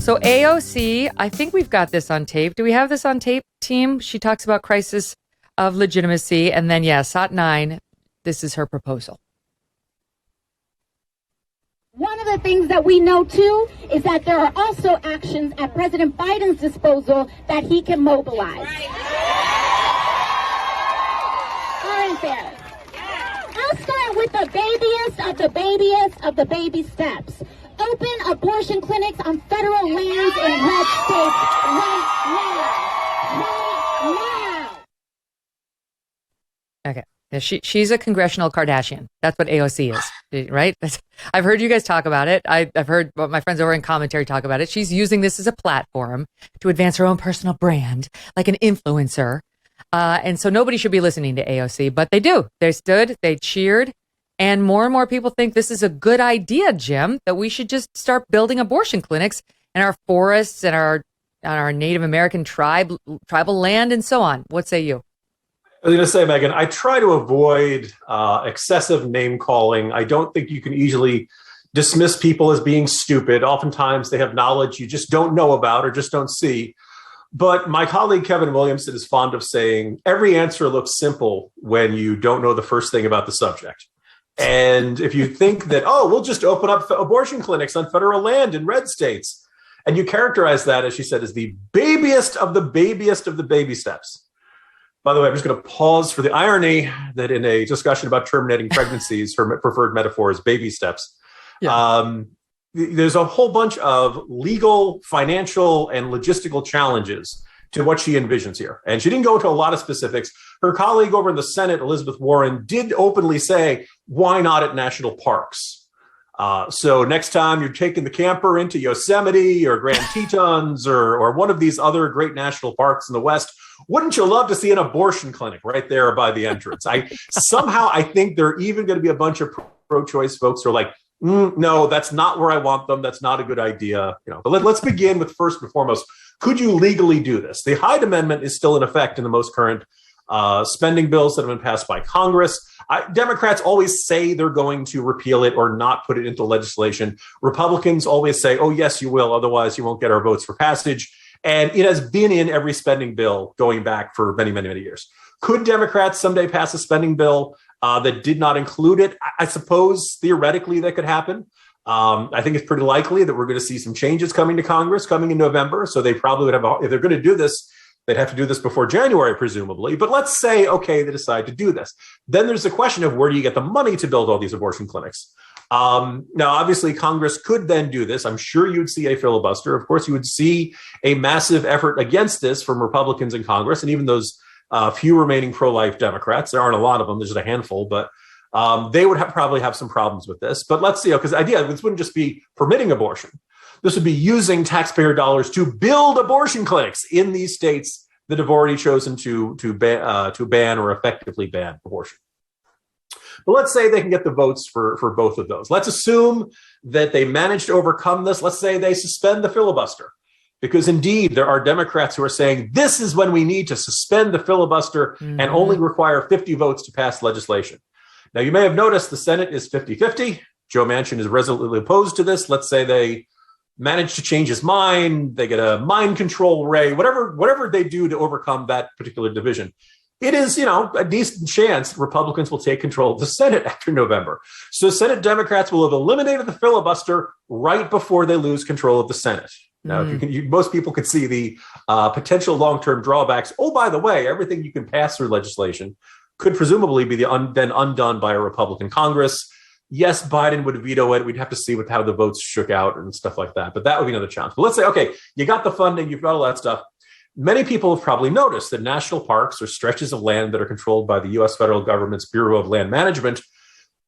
So AOC, I think we've got this on tape. Do we have this on tape, team? She talks about crisis of legitimacy. And then, SOT 9, this is her proposal. One of the things that we know, too, is that there are also actions at President Biden's disposal that he can mobilize. Aren't there? I'll start with the babiest of the babiest of the baby steps. Open abortion clinics on federal lands in red states right now. Right now. Okay. Yeah, she's a congressional Kardashian. That's what AOC is, right? I've heard you guys talk about it. I've heard my friends over in commentary talk about it. She's using this as a platform to advance her own personal brand, like an influencer. And so nobody should be listening to AOC, but they do. They stood, they cheered, and more people think this is a good idea, Jim, that we should just start building abortion clinics in our forests and our Native American tribal land and so on. What say you? I was going to say, Megyn, I try to avoid excessive name calling. I don't think you can easily dismiss people as being stupid. Oftentimes they have knowledge you just don't know about or just don't see. But my colleague Kevin Williamson is fond of saying every answer looks simple when you don't know the first thing about the subject. And if you think that, we'll just open up abortion clinics on federal land in red states, and you characterize that, as she said, as the babiest of the babiest of the baby steps. By the way, I'm just going to pause for the irony that in a discussion about terminating pregnancies, her preferred metaphor is baby steps. Yeah. There's a whole bunch of legal, financial, and logistical challenges to what she envisions here. And she didn't go into a lot of specifics. Her colleague over in the Senate, Elizabeth Warren, did openly say, why not at national parks? So next time you're taking the camper into Yosemite or Grand Tetons or one of these other great national parks in the West, wouldn't you love to see an abortion clinic right there by the entrance? I think there are even going to be a bunch of pro-choice folks who are like, no, that's not where I want them. That's not a good idea. But let's begin with first and foremost, could you legally do this? The Hyde Amendment is still in effect in the most current spending bills that have been passed by Congress. Democrats always say they're going to repeal it or not put it into legislation. Republicans always say, oh, yes, you will. Otherwise, you won't get our votes for passage. And it has been in every spending bill going back for many, many, many years. Could Democrats someday pass a spending bill that did not include it? I suppose theoretically that could happen. I think it's pretty likely that we're going to see some changes coming to Congress coming in November. So they probably would have, if they're going to do this, they'd have to do this before January, presumably. But let's say, okay, they decide to do this. Then there's the question of where do you get the money to build all these abortion clinics? Now, obviously, Congress could then do this. I'm sure you'd see a filibuster. Of course, you would see a massive effort against this from Republicans in Congress and even those few remaining pro-life Democrats. There aren't a lot of them. There's just a handful, but they would probably have some problems with this. But let's see, because the idea, this wouldn't just be permitting abortion. This would be using taxpayer dollars to build abortion clinics in these states that have already chosen to ban or effectively ban abortion. But let's say they can get the votes for both of those. Let's assume that they manage to overcome this. Let's say they suspend the filibuster. Because indeed, there are Democrats who are saying this is when we need to suspend the filibuster and only require 50 votes to pass legislation. Now, you may have noticed the Senate is 50-50. Joe Manchin is resolutely opposed to this. Let's say they manage to change his mind. They get a mind control array, whatever they do to overcome that particular division. It is, a decent chance Republicans will take control of the Senate after November. So Senate Democrats will have eliminated the filibuster right before they lose control of the Senate. Now, most people could see the potential long-term drawbacks. Oh, by the way, everything you can pass through legislation could presumably be then undone by a Republican Congress. Yes, Biden would veto it. We'd have to see how the votes shook out and stuff like that. But that would be another challenge. But let's say, okay, you got the funding, you've got all that stuff. Many people have probably noticed that national parks or stretches of land that are controlled by the U.S. federal government's Bureau of Land Management,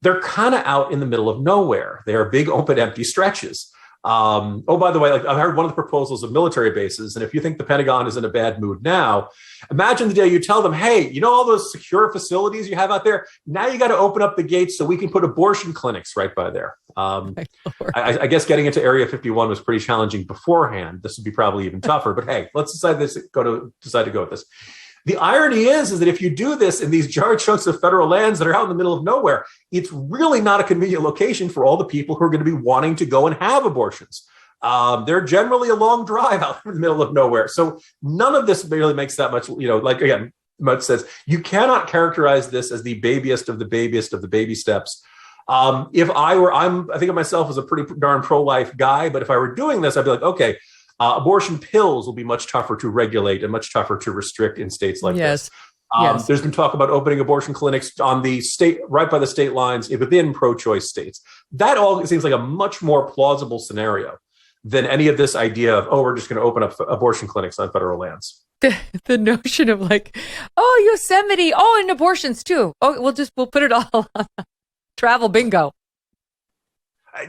they're kind of out in the middle of nowhere. They are big, open, empty stretches. By the way, I heard one of the proposals of military bases, and if you think the Pentagon is in a bad mood now, imagine the day you tell them, hey, all those secure facilities you have out there, now you got to open up the gates so we can put abortion clinics right by there. I guess getting into Area 51 was pretty challenging beforehand. This would be probably even tougher, but hey, let's decide to go with this. The irony is that if you do this in these jar chunks of federal lands that are out in the middle of nowhere, it's really not a convenient location for all the people who are going to be wanting to go and have abortions. They're generally a long drive out in the middle of nowhere. So none of this really makes that much, like, again, Mutt says, you cannot characterize this as the babyest of the babyest of the baby steps. If I think of myself as a pretty darn pro-life guy, but if I were doing this, I'd be like, okay, abortion pills will be much tougher to regulate and much tougher to restrict in states like this. Yes. There's been talk about opening abortion clinics on the state, right by the state lines within pro-choice states. That all seems like a much more plausible scenario than any of this idea of, we're just going to open up abortion clinics on federal lands. The notion of like, Yosemite, and abortions too. We'll put it all on travel bingo.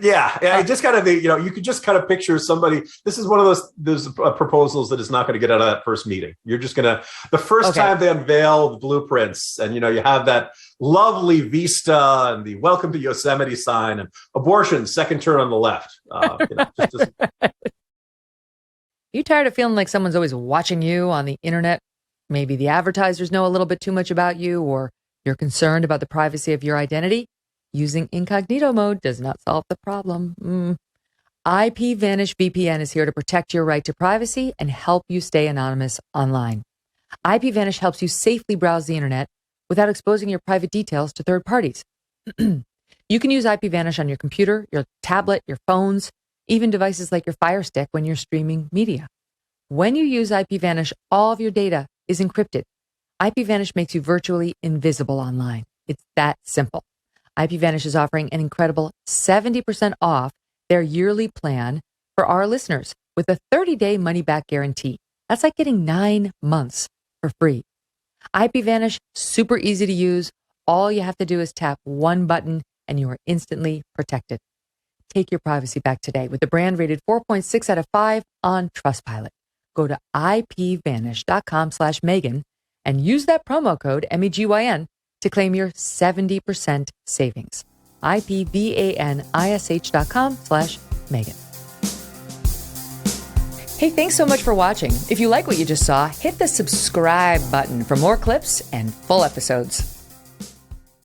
Yeah, I just kind of, you could just kind of picture somebody. This is one of those proposals that is not going to get out of that first meeting. You're just going to, the first time they unveil the blueprints and, you have that lovely vista and the welcome to Yosemite sign and abortion, second turn on the left. You tired of feeling like someone's always watching you on the internet? Maybe the advertisers know a little bit too much about you, or you're concerned about the privacy of your identity? Using incognito mode does not solve the problem. IPVanish VPN is here to protect your right to privacy and help you stay anonymous online. IPVanish helps you safely browse the internet without exposing your private details to third parties. You can use IPVanish on your computer, your tablet, your phones, even devices like your Fire Stick when you're streaming media. When you use IPVanish, all of your data is encrypted. IPVanish makes you virtually invisible online. It's that simple. IPVanish is offering an incredible 70% off their yearly plan for our listeners with a 30-day money-back guarantee. That's like getting 9 months for free. IPVanish, super easy to use. All you have to do is tap one button and you are instantly protected. Take your privacy back today with the brand rated 4.6 out of 5 on Trustpilot. Go to ipvanish.com/Megyn and use that promo code MEGYN to claim your 70% savings. ipvanish.com/Megyn. Hey, thanks so much for watching. If you like what you just saw, hit the subscribe button for more clips and full episodes.